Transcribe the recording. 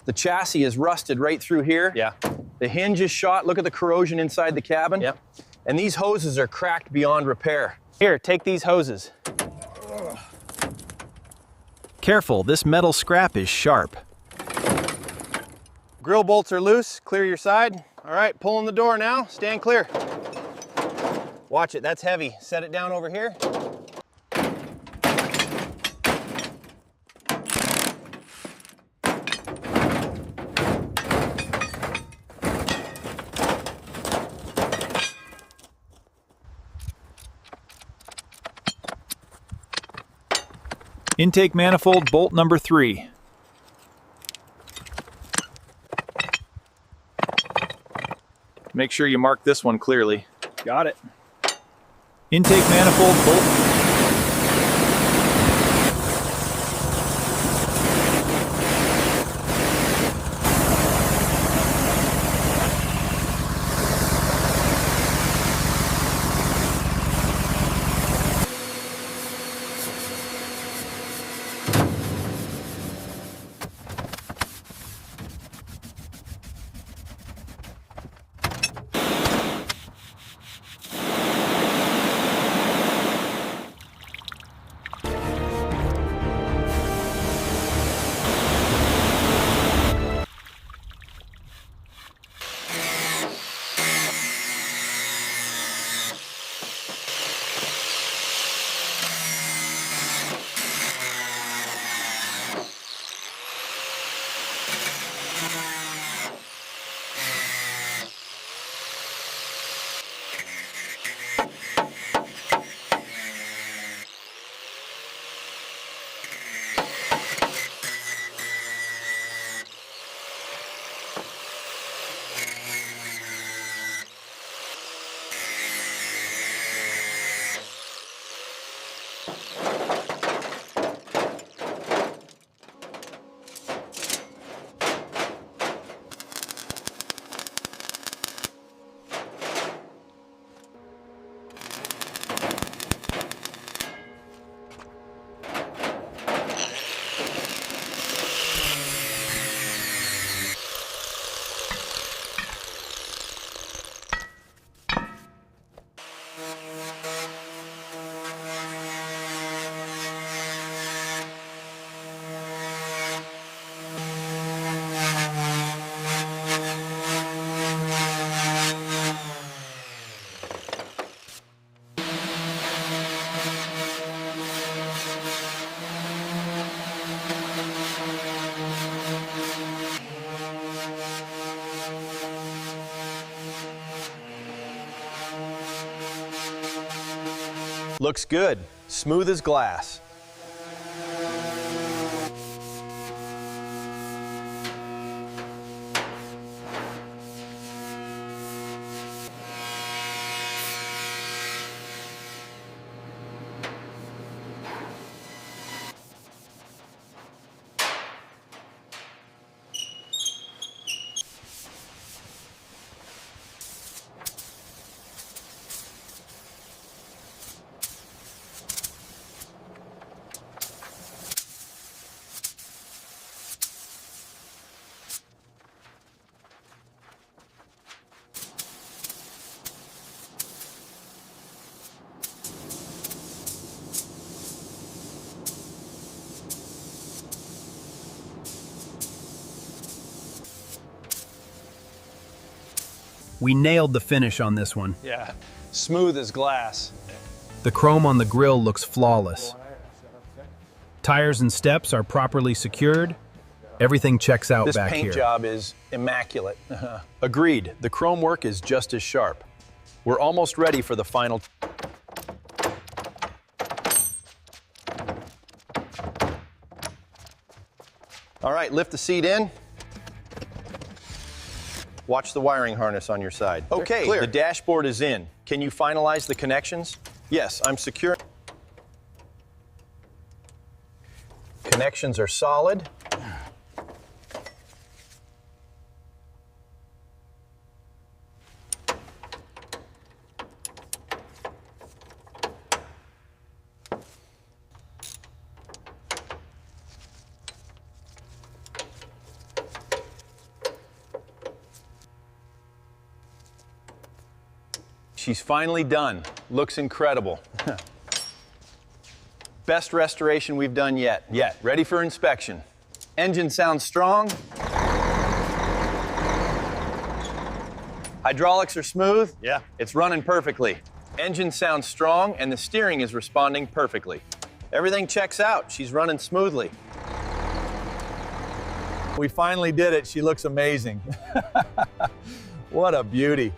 The chassis is rusted right through here. Yeah. The hinge is shot. Look at the corrosion inside the cabin. Yep. And these hoses are cracked beyond repair. Here, take these hoses. Careful, this metal scrap is sharp. Grill bolts are loose. Clear your side. All right, pulling the door now. Stand clear. Watch it, that's heavy. Set it down over here. Intake manifold bolt number 3. Make sure you mark this one clearly. Got it. Intake manifold bolt. Looks good, smooth as glass. We nailed the finish on this one. Yeah, smooth as glass. The chrome on the grille looks flawless. Tires and steps are properly secured. Everything checks out This back paint here. job is immaculate. Agreed, the chrome work is just as sharp. We're almost ready for the final. All right, lift the seat in. Watch the wiring harness on your side. Okay, Clear. The dashboard is in. Can you finalize the connections? Yes, I'm secure. Connections are solid. She's finally done. Looks incredible. Best restoration we've done yet. Ready for inspection. Engine sounds strong. Hydraulics are smooth. Yeah. It's running perfectly. Engine sounds strong and the steering is responding perfectly. Everything checks out. She's running smoothly. We finally did it. She looks amazing. What a beauty.